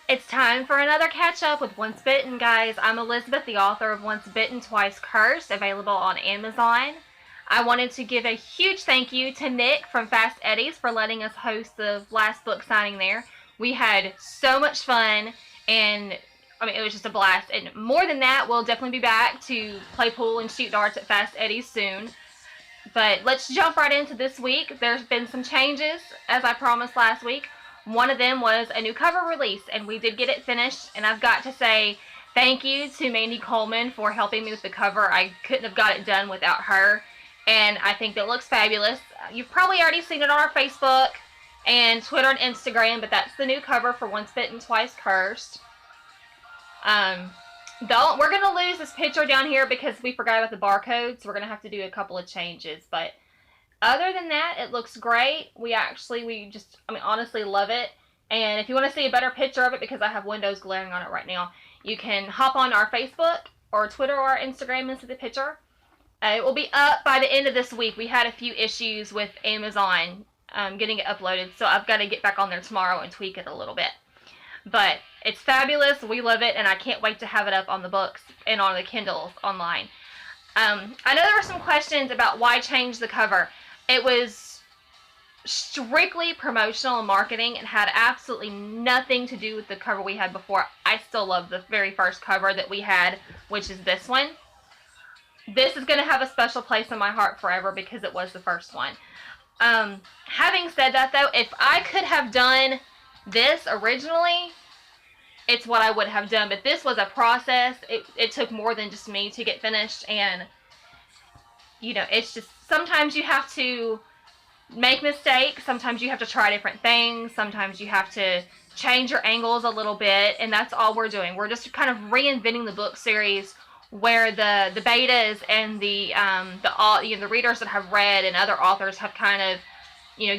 It's time for another catch up with Once Bitten, guys. I'm Elizabeth, the author of Once Bitten Twice Cursed, available on Amazon. I wanted to give a huge thank you to Nick from Fast Eddie's for letting us host the last book signing there. We had so much fun, and it was just a blast. And more than that, we'll definitely be back to play pool and shoot darts at Fast Eddie's soon. But let's jump right into this week. There's been some changes, as I promised last week. One of them was a new cover release, and we did get it finished. And I've got to say thank you to Mandy Coleman for helping me with the cover. I couldn't have got it done without her, and I think it looks fabulous. You've probably already seen it on our Facebook and Twitter and Instagram, but that's the new cover for Once Bitten Twice Cursed. We're going to lose this picture down here because we forgot about the barcode, so we're going to have to do a couple of changes, but other than that, it looks great. We honestly love it. And if you want to see a better picture of it, because I have windows glaring on it right now, you can hop on our Facebook or Twitter or Instagram and see the picture. It will be up by the end of this week. We had a few issues with Amazon getting it uploaded, so I've got to get back on there tomorrow and tweak it a little bit. But it's fabulous. We love it, and I can't wait to have it up on the books and on the Kindles online. I know there were some questions about why change the cover. It was strictly promotional and marketing. It had absolutely nothing to do with the cover we had before. I still love the very first cover that we had, which is this one. This is going to have a special place in my heart forever because it was the first one. Having said that, though, if I could have done this originally, it's what I would have done. But this was a process. It took more than just me to get finished, and it's just, sometimes you have to make mistakes, sometimes you have to try different things, sometimes you have to change your angles a little bit, and that's all we're doing. We're just kind of reinventing the book series where the betas and the readers that have read and other authors have kind of,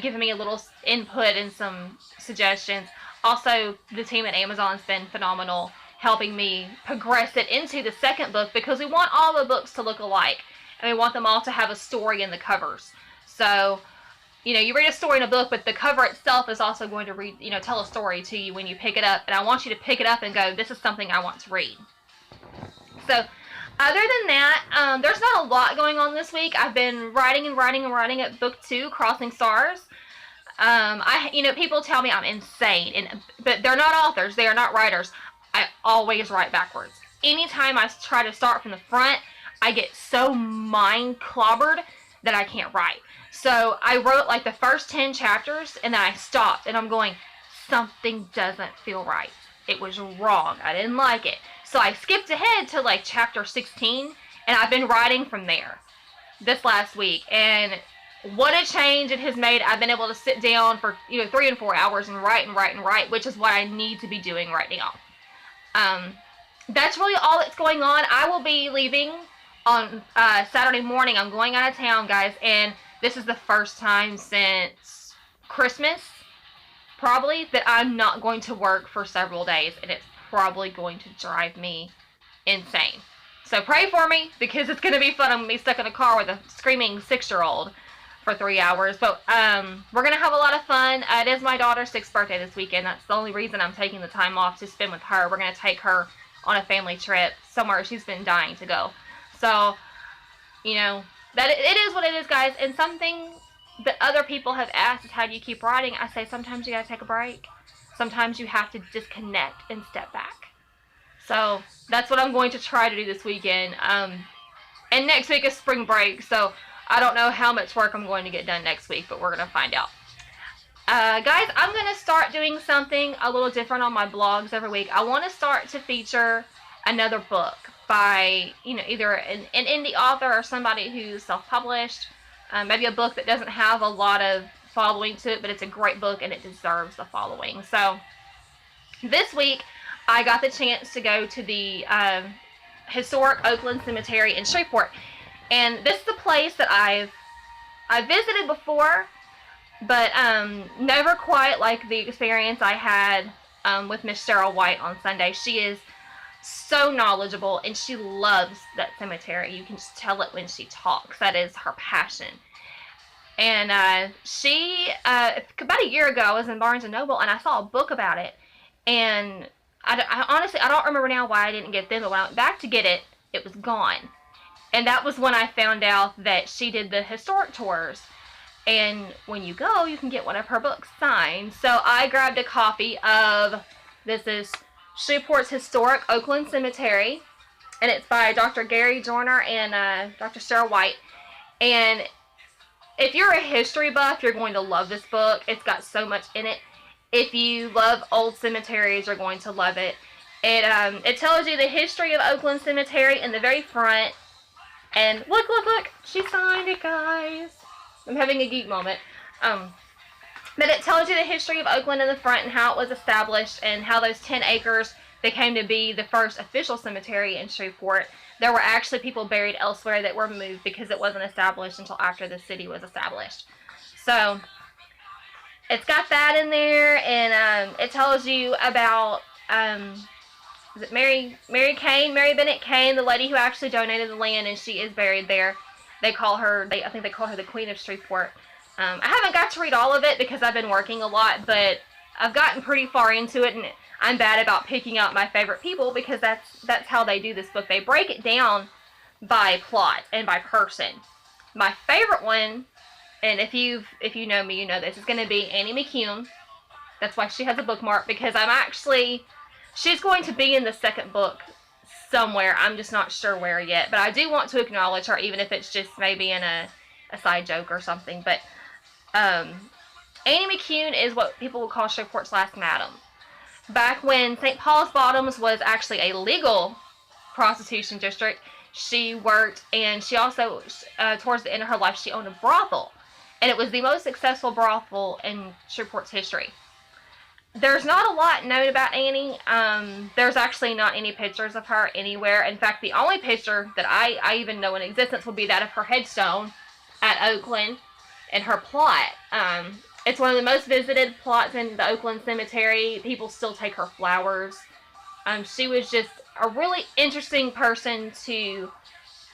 given me a little input and some suggestions. Also, the team at Amazon's been phenomenal, helping me progress it into the second book, because we want all the books to look alike. And we want them all to have a story in the covers. So, you read a story in a book, but the cover itself is also going to tell a story to you when you pick it up. And I want you to pick it up and go, this is something I want to read. So, other than that, there's not a lot going on this week. I've been writing at book 2, Crossing Stars. People tell me I'm insane, but they're not authors. They are not writers. I always write backwards. Anytime I try to start from the front, I get so mind clobbered that I can't write. So I wrote like the first 10 chapters, and then I stopped, and I'm going, something doesn't feel right. It was wrong. I didn't like it. So I skipped ahead to like chapter 16, and I've been writing from there this last week. And what a change it has made. I've been able to sit down for 3 and 4 hours and write, which is what I need to be doing right now. That's really all that's going on. I will be leaving on Saturday morning. I'm going out of town, guys, and this is the first time since Christmas, probably, that I'm not going to work for several days, and it's probably going to drive me insane. So pray for me, because it's going to be fun. I'm going to be stuck in a car with a screaming 6-year-old for 3 hours, but we're going to have a lot of fun. It is my daughter's 6th birthday this weekend. That's the only reason I'm taking the time off to spend with her. We're going to take her on a family trip somewhere she's been dying to go. So, that it is what it is, guys. And something that other people have asked is, how do you keep writing? I say sometimes you gotta take a break. Sometimes you have to disconnect and step back. So that's what I'm going to try to do this weekend. And next week is spring break, so I don't know how much work I'm going to get done next week, but we're gonna find out. Guys, I'm going to start doing something a little different on my blogs every week. I want to start to feature another book by, either an indie author or somebody who's self-published. Maybe a book that doesn't have a lot of following to it, but it's a great book and it deserves the following. So, this week, I got the chance to go to the historic Oakland Cemetery in Shreveport. And this is a place that I've visited before, but never quite like the experience I had with Miss Cheryl White on Sunday. She is so knowledgeable, and she loves that cemetery. You can just tell it when she talks. That is her passion. And she, about a year ago, I was in Barnes & Noble, and I saw a book about it. And honestly, I don't remember now why I didn't get them, but when I went back to get it, it was gone. And that was when I found out that she did the historic tours. And when you go, you can get one of her books signed. So I grabbed a copy of, this is Shreveports Historic Oakland Cemetery. And it's by Dr. Gary Joyner and Dr. Sarah White. And if you're a history buff, you're going to love this book. It's got so much in it. If you love old cemeteries, you're going to love it. It tells you the history of Oakland Cemetery in the very front. And look, she signed it, guys. I'm having a geek moment. But it tells you the history of Oakland in the front and how it was established and how those 10 acres became to be the first official cemetery in Shreveport. There were actually people buried elsewhere that were moved because it wasn't established until after the city was established. So it's got that in there, and it tells you about is it Mary Bennett Kane, the lady who actually donated the land, and she is buried there. They call her, I think they call her the Queen of Shreveport. I haven't got to read all of it because I've been working a lot, but I've gotten pretty far into it, and I'm bad about picking out my favorite people because that's how they do this book. They break it down by plot and by person. My favorite one, and if you know me, you know this, is going to be Annie McCune. That's why she has a bookmark, because she's going to be in the second book somewhere. I'm just not sure where yet, but I do want to acknowledge her, even if it's just maybe in a side joke or something. But Annie McCune is what people would call Shreveport's last madam. Back when St. Paul's Bottoms was actually a legal prostitution district, she worked, and she also, towards the end of her life, she owned a brothel. And it was the most successful brothel in Shreveport's history. There's not a lot known about Annie. There's actually not any pictures of her anywhere. In fact, the only picture that I even know in existence would be that of her headstone at Oakland and her plot. It's one of the most visited plots in the Oakland Cemetery. People still take her flowers. She was just a really interesting person to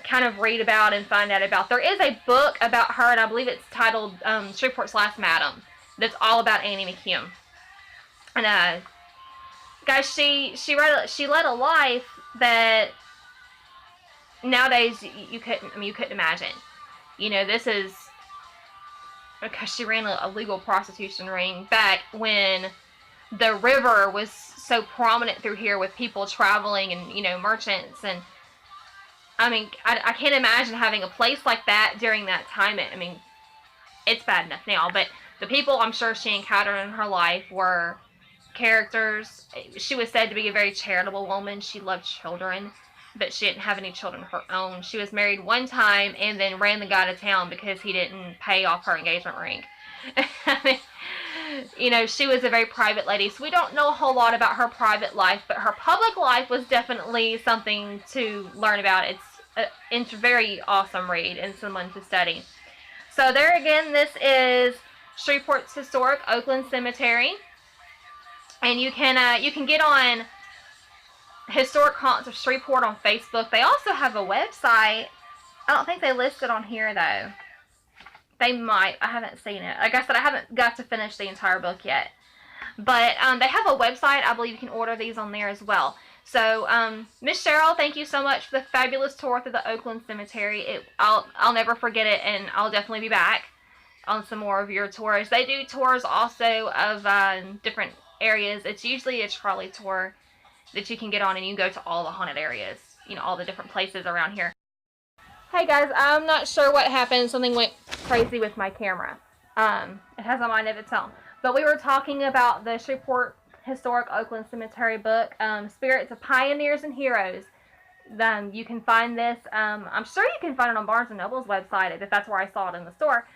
kind of read about and find out about. There is a book about her, and I believe it's titled Shreveport's Last Madam, that's all about Annie McCune. And guys, she led a life that nowadays you couldn't imagine. You know, this is because she ran a legal prostitution ring back when the river was so prominent through here with people traveling and, you know, merchants. And I mean, I can't imagine having a place like that during that time. I mean, it's bad enough now, but the people I'm sure she encountered in her life were characters. She was said to be a very charitable woman. She loved children, but she didn't have any children of her own. She was married one time and then ran the guy to town because he didn't pay off her engagement ring. I mean, you know, she was a very private lady, so we don't know a whole lot about her private life, but her public life was definitely something to learn about. It's a very awesome read and someone to study. So there again, this is Shreveport's Historic Oakland Cemetery. And you can get on Historic Haunts of Shreveport on Facebook. They also have a website. I don't think they list it on here, though. They might. I haven't seen it. Like I said, I haven't got to finish the entire book yet. But they have a website. I believe you can order these on there as well. So, Miss Cheryl, thank you so much for the fabulous tour through the Oakland Cemetery. I'll never forget it, and I'll definitely be back on some more of your tours. They do tours also of different areas. It's usually a trolley tour that you can get on, and you can go to all the haunted areas, you know, all the different places around here. Hey guys, I'm not sure what happened. Something went crazy with my camera. It has a mind of its own. But we were talking about the Shreveport Historic Oakland Cemetery book, Spirits of Pioneers and Heroes. You can find this, I'm sure you can find it on Barnes & Noble's website, if that's where I saw it in the store.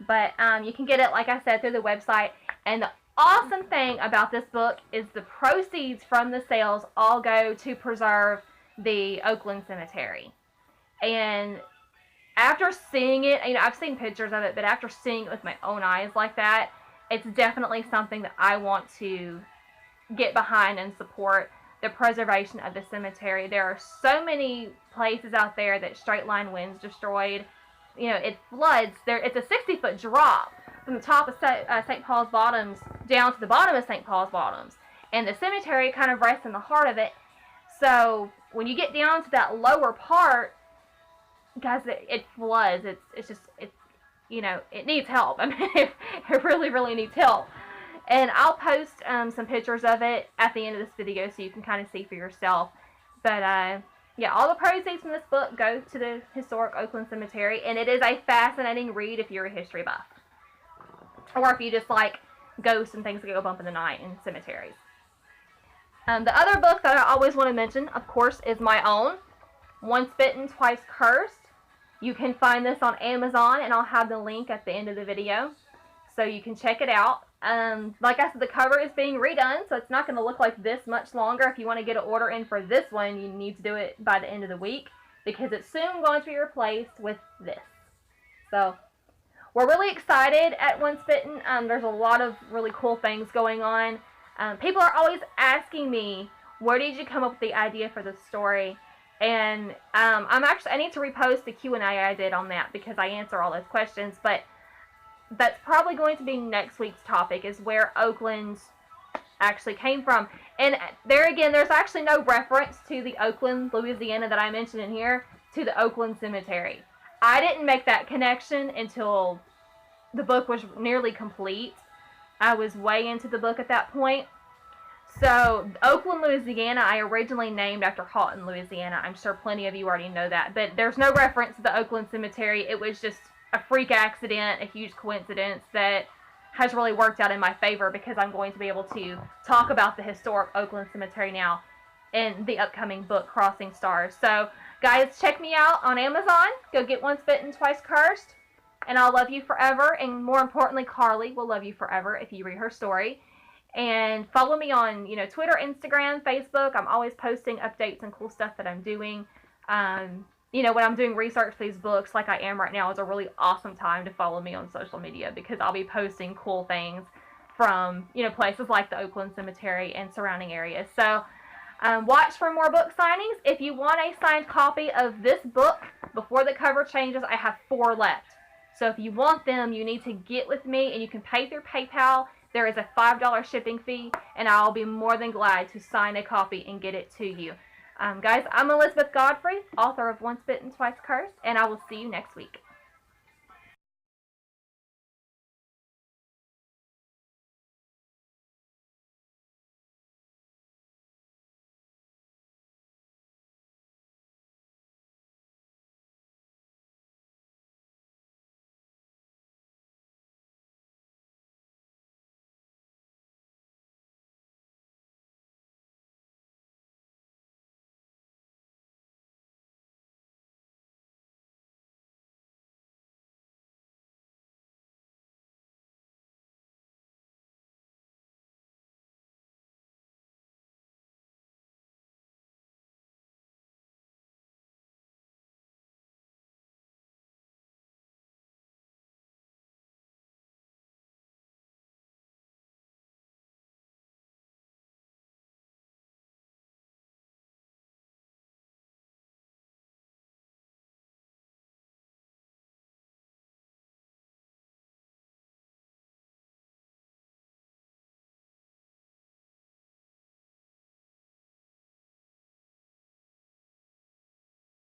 But you can get it, like I said, through the website. And the awesome thing about this book is the proceeds from the sales all go to preserve the Oakland Cemetery. And after seeing it, you know, I've seen pictures of it, but after seeing it with my own eyes like that, it's definitely something that I want to get behind and support, the preservation of the cemetery. There are so many places out there that straight line winds destroyed. You know, it floods. It's a 60-foot drop from the top of St. Paul's Bottoms down to the bottom of St. Paul's Bottoms. and the cemetery kind of rests in the heart of it. So when you get down to that lower part, guys, it floods. It's just, it needs help. I mean, it really, really needs help. And I'll post some pictures of it at the end of this video so you can kind of see for yourself. But yeah, all the proceeds from this book go to the historic Oakland Cemetery, and it is a fascinating read if you're a history buff, or if you just like ghosts and things that go bump in the night in cemeteries. The other book that I always want to mention, of course, is my own, Once Bitten Twice Cursed. You can find this on Amazon, and I'll have the link at the end of the video, so you can check it out. Like I said, the cover is being redone, so it's not going to look like this much longer. If you want to get an order in for this one, you need to do it by the end of the week, because it's soon going to be replaced with this. So we're really excited at Once Bitten. There's a lot of really cool things going on. People are always asking me, where did you come up with the idea for this story? And I need to repost the Q&A I did on that, because I answer all those questions. But that's probably going to be next week's topic, is where Oakland actually came from. And there again, there's actually no reference to the Oakland, Louisiana that I mentioned in here to the Oakland Cemetery. I didn't make that connection until the book was nearly complete. I was way into the book at that point. So, Oakland, Louisiana, I originally named after Houghton, Louisiana. I'm sure plenty of you already know that. But there's no reference to the Oakland Cemetery. It was just a freak accident, a huge coincidence that has really worked out in my favor, because I'm going to be able to talk about the historic Oakland Cemetery now in the upcoming book, Crossing Stars. So, guys, check me out on Amazon. Go get Once Bitten, Twice Cursed. And I'll love you forever. And more importantly, Carly will love you forever if you read her story. And follow me on, Twitter, Instagram, Facebook. I'm always posting updates and cool stuff that I'm doing. When I'm doing research for these books, like I am right now, is a really awesome time to follow me on social media, because I'll be posting cool things from, places like the Oakland Cemetery and surrounding areas. So, watch for more book signings. If you want a signed copy of this book before the cover changes, I have 4 left. So if you want them, you need to get with me, and you can pay through PayPal. There is a $5 shipping fee, and I'll be more than glad to sign a copy and get it to you. Guys, I'm Elizabeth Godfrey, author of Once Bitten, Twice Cursed, and I will see you next week.